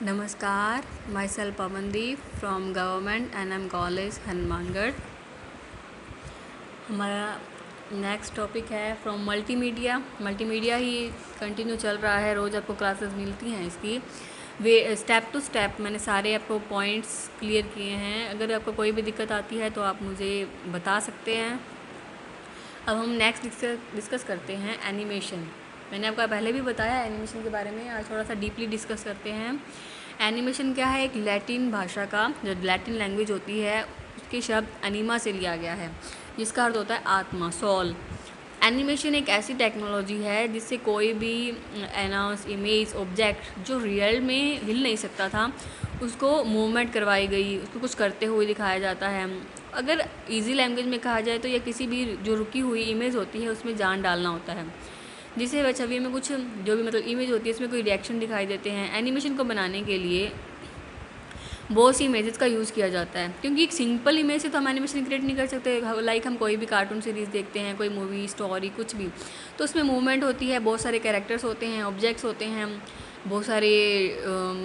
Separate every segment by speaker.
Speaker 1: नमस्कार, myself Pamandeep from Government NM College Hanumangarh. हमारा next topic है फ्रॉम मल्टीमीडिया ही कंटिन्यू चल रहा है। रोज़ आपको क्लासेस मिलती हैं इसकी। वे स्टेप टू स्टेप मैंने सारे आपको पॉइंट्स क्लियर किए हैं। अगर आपको कोई भी दिक्कत आती है तो आप मुझे बता सकते हैं। अब हम नेक्स्ट डिस्कस करते हैं एनिमेशन। मैंने आपको पहले भी बताया एनिमेशन के बारे में, आज थोड़ा सा डीपली डिस्कस करते हैं। एनिमेशन क्या है? एक लैटिन भाषा का, जो लैटिन लैंग्वेज होती है उसके शब्द एनिमा से लिया गया है, जिसका अर्थ होता है आत्मा, सोल। एनिमेशन एक ऐसी टेक्नोलॉजी है जिससे कोई भी एनाउंस इमेज ऑब्जेक्ट जो रियल में हिल नहीं सकता था उसको मूवमेंट करवाई गई, उसको कुछ करते हुए दिखाया जाता है। अगर इजी लैंग्वेज में कहा जाए तो यह किसी भी जो रुकी हुई इमेज होती है उसमें जान डालना होता है, जिससे वह छवि में कुछ जो भी मतलब इमेज होती है इसमें कोई रिएक्शन दिखाई देते हैं। एनिमेशन को बनाने के लिए बहुत सी इमेजेस का यूज़ किया जाता है, क्योंकि एक सिंपल इमेज से तो हम एनिमेशन क्रिएट नहीं कर सकते। लाइक हम कोई भी कार्टून सीरीज़ देखते हैं, कोई मूवी स्टोरी कुछ भी, तो उसमें मूवमेंट होती है, बहुत सारे कैरेक्टर्स होते हैं, ऑब्जेक्ट्स होते हैं, बहुत सारे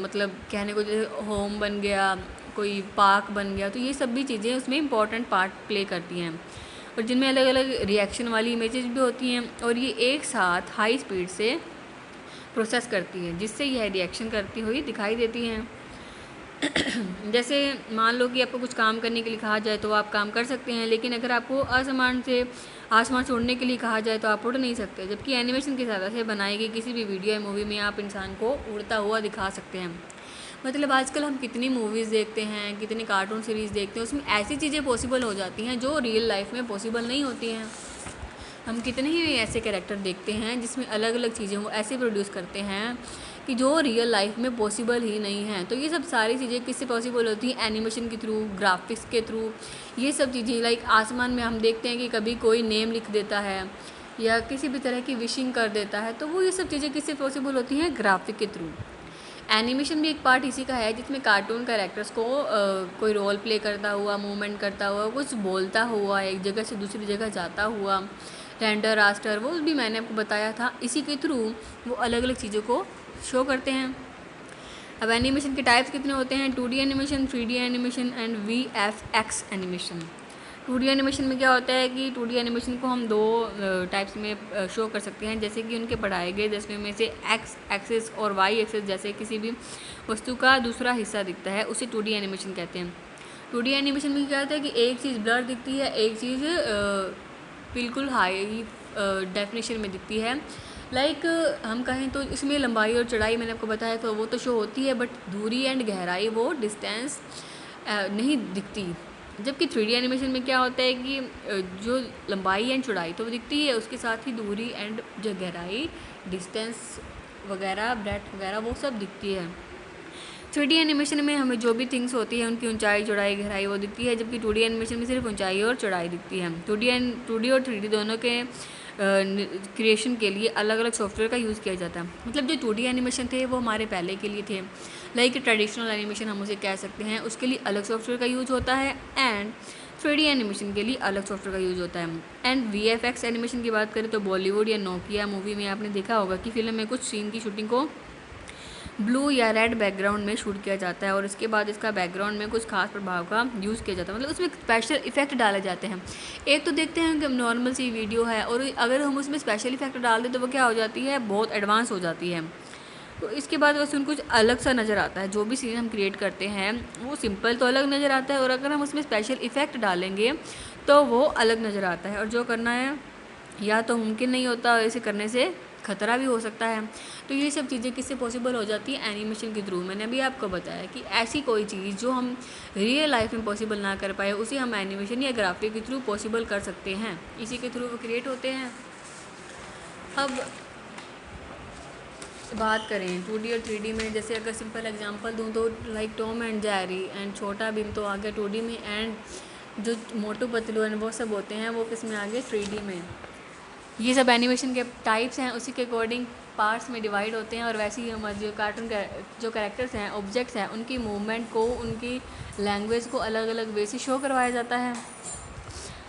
Speaker 1: मतलब कहने को जैसे होम बन गया, कोई पार्क बन गया, तो ये सब भी चीज़ें उसमें इंपॉर्टेंट पार्ट प्ले करती हैं, और जिनमें अलग अलग रिएक्शन वाली इमेजेस भी होती हैं, और ये एक साथ हाई स्पीड से प्रोसेस करती हैं, जिससे यह रिएक्शन करती हुई दिखाई देती हैं। जैसे मान लो कि आपको कुछ काम करने के लिए कहा जाए तो आप काम कर सकते हैं, लेकिन अगर आपको आसमान से उड़ने के लिए कहा जाए तो आप उड़ नहीं सकते। जबकि एनिमेशन की सहायता से बनाई गई किसी भी वीडियो या मूवी में आप इंसान को उड़ता हुआ दिखा सकते हैं। मतलब आजकल हम कितनी मूवीज़ देखते हैं, कितनी कार्टून सीरीज़ देखते हैं, उसमें ऐसी चीज़ें पॉसिबल हो जाती हैं जो रियल लाइफ में पॉसिबल नहीं होती हैं। हम कितने ही ऐसे कैरेक्टर देखते हैं जिसमें अलग अलग चीज़ें वो ऐसे प्रोड्यूस करते हैं कि जो रियल लाइफ में पॉसिबल ही नहीं है। तो ये सब सारी चीज़ें किससे पॉसिबल होती हैं? एनिमेशन के थ्रू, ग्राफिक्स के थ्रू। ये सब चीज़ें लाइक आसमान में हम देखते हैं कि कभी कोई नेम लिख देता है या किसी भी तरह की विशिंग कर देता है, तो वो ये सब चीज़ें किससे पॉसिबल होती हैं? ग्राफिक के थ्रू। एनिमेशन भी एक पार्ट इसी का है जिसमें कार्टून कैरेक्टर्स को कोई रोल प्ले करता हुआ, मूवमेंट करता हुआ, कुछ बोलता हुआ, एक जगह से दूसरी जगह जाता हुआ, रेंडर रास्टर, वो भी मैंने आपको बताया था। इसी के थ्रू वो अलग अलग चीज़ों को शो करते हैं। अब एनिमेशन के टाइप्स कितने होते हैं? 2D animation, 3D animation and VFX animation. 2D animation में क्या होता है कि 2D एनिमेशन को हम दो टाइप्स में शो कर सकते हैं, जैसे कि उनके बढ़ाए गए दृश्य में से एक्स एक्सिस और वाई एक्सिस, जैसे किसी भी वस्तु का दूसरा हिस्सा दिखता है, उसे 2D एनिमेशन कहते हैं। 2D एनिमेशन में क्या होता है कि एक चीज़ ब्लर दिखती है, एक चीज़ बिल्कुल हाई डेफिनेशन में दिखती है। लाइक हम कहें तो इसमें लंबाई और चौड़ाई मैंने आपको बताया तो वो तो शो होती है, बट दूरी एंड गहराई, वो डिस्टेंस नहीं दिखती। जबकि 3D एनिमेशन में क्या होता है कि जो लंबाई एंड चौड़ाई तो दिखती है, उसके साथ ही दूरी एंड जो गहराई, डिस्टेंस वगैरह, ब्रेथ वगैरह, वो सब दिखती है। 3D एनिमेशन में हमें जो भी थिंग्स होती है उनकी ऊंचाई, चौड़ाई, गहराई वो दिखती है, जबकि 2D एनिमेशन में सिर्फ ऊंचाई और चौड़ाई दिखती है। 2D और 3D दोनों के क्रिएशन के लिए अलग अलग सॉफ्टवेयर का यूज़ किया जाता है। मतलब जो 2D एनिमेशन थे वो हमारे पहले के लिए थे, लाइक ट्रेडिशनल एनिमेशन हम उसे कह सकते हैं, उसके लिए अलग सॉफ्टवेयर का यूज़ होता है, एंड 3D एनिमेशन के लिए अलग सॉफ्टवेयर का यूज़ होता है। एंड VFX एनिमेशन की बात करें तो बॉलीवुड या नोकिया मूवी में आपने देखा होगा कि फिल्म में कुछ सीन की शूटिंग को ब्लू या रेड बैकग्राउंड में शूट किया जाता है, और इसके बाद इसका बैकग्राउंड में कुछ खास प्रभाव का यूज़ किया जाता है, मतलब उसमें स्पेशल इफेक्ट डाले जाते हैं। एक तो देखते हैं कि नॉर्मल सी वीडियो है, और अगर हम उसमें स्पेशल इफेक्ट डाल दें तो वो क्या हो जाती है? बहुत एडवांस हो जाती है। तो इसके बाद बस उनको कुछ अलग सा नज़र आता है। जो भी सीन हम क्रिएट करते हैं वो सिंपल तो अलग नज़र आता है, और अगर हम उसमें स्पेशल इफेक्ट डालेंगे तो वो अलग नज़र आता है, और जो करना है या तो मुमकिन नहीं होता, ऐसे करने से खतरा भी हो सकता है। तो ये सब चीज़ें किससे पॉसिबल हो जाती है? एनिमेशन के थ्रू। मैंने अभी आपको बताया कि ऐसी कोई चीज़ जो हम रियल लाइफ में पॉसिबल ना कर पाए उसे हम एनिमेशन या ग्राफिक के थ्रू पॉसिबल कर सकते हैं, इसी के थ्रू वो क्रिएट होते हैं। अब बात करें 2D और 3D में, जैसे अगर सिंपल एग्जांपल दूं तो like Tom and Jerry and छोटा भीम तो आ गया 2D में, एंड जो मोटू पतलू एंड वो सब होते हैं वो किस में आ गए? 3D में। ये सब एनिमेशन के टाइप्स हैं, उसी के अकॉर्डिंग पार्ट्स में डिवाइड होते हैं, और वैसे ही हमारे जो कार्टून जो कैरेक्टर्स हैं, ऑब्जेक्ट्स हैं, उनकी मूवमेंट को, उनकी लैंग्वेज को अलग अलग वे से शो करवाया जाता है।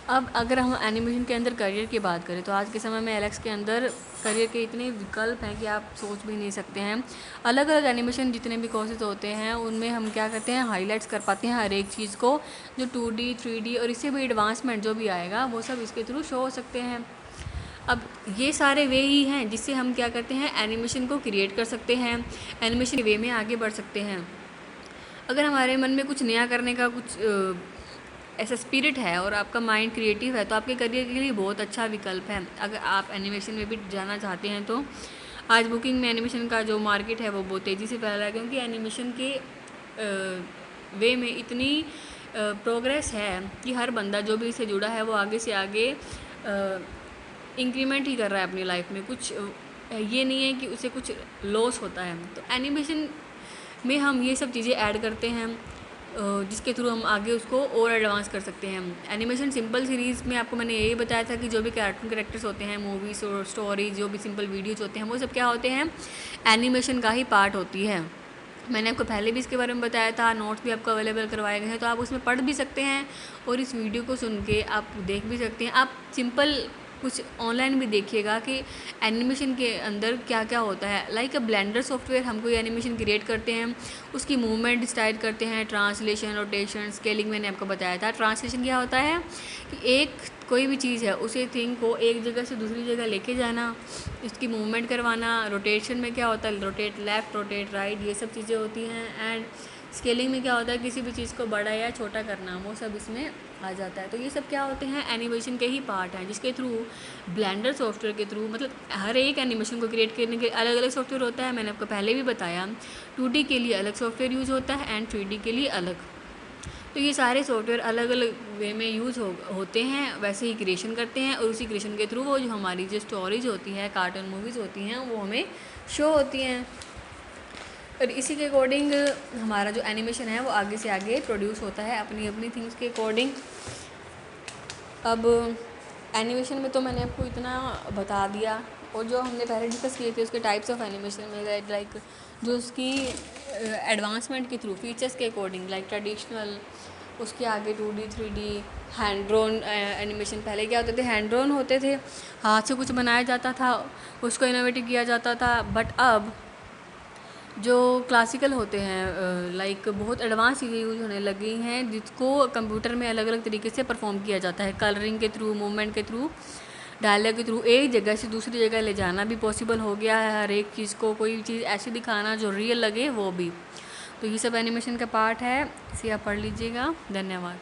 Speaker 1: अब अगर हम एनिमेशन के अंदर करियर की बात करें तो आज के समय में एलेक्स के अंदर करियर के इतने विकल्प हैं कि आप सोच भी नहीं सकते हैं। अलग अलग एनिमेशन जितने भी कोर्सेज होते हैं उनमें हम क्या करते हैं, हाईलाइट्स कर पाते हैं हर एक चीज़ को, जो 2D 3D और इससे भी एडवांसमेंट जो भी आएगा वो सब इसके थ्रू शो हो सकते हैं। अब ये सारे वे ही हैं जिससे हम क्या करते हैं, एनिमेशन को क्रिएट कर सकते हैं, एनिमेशन वे में आगे बढ़ सकते हैं। अगर हमारे मन में कुछ नया करने का कुछ ऐसा स्पिरिट है और आपका माइंड क्रिएटिव है तो आपके करियर के लिए बहुत अच्छा विकल्प है। अगर आप एनिमेशन में भी जाना चाहते हैं तो आज बुकिंग में एनिमेशन का जो मार्केट है वो बहुत तेज़ी से फैला है, क्योंकि एनिमेशन के वे में इतनी प्रोग्रेस है कि हर बंदा जो भी इससे जुड़ा है वो आगे से आगे इंक्रीमेंट ही कर रहा है अपनी लाइफ में। कुछ ये नहीं है कि उसे कुछ लॉस होता है। तो एनिमेशन में हम ये सब चीज़ें ऐड करते हैं जिसके थ्रू हम आगे उसको और एडवांस कर सकते हैं। एनिमेशन सिंपल सीरीज़ में आपको मैंने यही बताया था कि जो भी कार्टून कैरेक्टर्स होते हैं, मूवीज़ और स्टोरीज, जो भी सिंपल वीडियोज़ होते हैं वो सब क्या होते हैं, एनिमेशन का ही पार्ट होती है। मैंने आपको पहले भी इसके बारे में बताया था, नोट्स भी आपको अवेलेबल करवाए गए हैं, तो आप उसमें पढ़ भी सकते हैं और इस वीडियो को सुन के आप देख भी सकते हैं। आप सिंपल कुछ ऑनलाइन भी देखिएगा कि एनिमेशन के अंदर क्या क्या होता है। लाइक ब्लेंडर सॉफ्टवेयर हम कोई एनिमेशन क्रिएट करते हैं, उसकी मूवमेंट डिसाइड करते हैं, ट्रांसलेशन, रोटेशन, स्केलिंग मैंने आपको बताया था। ट्रांसलेशन क्या होता है कि एक कोई भी चीज़ है उसे थिंग को एक जगह से दूसरी जगह लेके जाना, इसकी मूवमेंट करवाना। रोटेशन में क्या होता है, रोटेट लेफ़्ट, रोटेट राइट, ये सब चीज़ें होती हैं। एंड स्केलिंग में क्या होता है, किसी भी चीज़ को बड़ा या छोटा करना, वो सब इसमें आ जाता है। तो ये सब क्या होते हैं, एनिमेशन के ही पार्ट हैं, जिसके थ्रू ब्लेंडर सॉफ्टवेयर के थ्रू, मतलब हर एक एनिमेशन को क्रिएट करने के अलग अलग सॉफ्टवेयर होता है। मैंने आपको पहले भी बताया 2D के लिए अलग सॉफ्टवेयर यूज़ होता है एंड 3D के लिए अलग। तो ये सारे सॉफ्टवेयर अलग अलग वे में यूज़ होते हैं, वैसे ही क्रिएशन करते हैं और उसी क्रिएशन के थ्रू वो जो हमारी जो स्टोरीज होती हैं, कार्टून मूवीज़ होती हैं, वो हमें शो होती हैं। और इसी के अकॉर्डिंग हमारा जो एनिमेशन है वो आगे से आगे प्रोड्यूस होता है अपनी अपनी थिंग्स के अकॉर्डिंग। अब एनिमेशन में तो मैंने आपको इतना बता दिया, और जो हमने पहले डिस्कस किए थे उसके टाइप्स ऑफ एनिमेशन में, लाइक जो उसकी एडवांसमेंट के थ्रू फीचर्स के अकॉर्डिंग, लाइक ट्रेडिशनल, उसके आगे 2D 3D, hand drone animation. पहले क्या होते थे, हैंड ड्रोन होते थे, हाथ से कुछ बनाया जाता था, उसको इनोवेटिव किया जाता था। बट अब जो क्लासिकल होते हैं, लाइक बहुत एडवांस चीज़ें यूज होने लगी हैं, जिसको कंप्यूटर में अलग अलग तरीके से परफॉर्म किया जाता है। कलरिंग के थ्रू, मूवमेंट के थ्रू, डायलॉग के थ्रू एक जगह से दूसरी जगह ले जाना भी पॉसिबल हो गया है। हर एक चीज़ को कोई चीज़ ऐसी दिखाना जो रियल लगे वो भी। तो ये सब एनिमेशन का पार्ट है, इसे आप पढ़ लीजिएगा। धन्यवाद।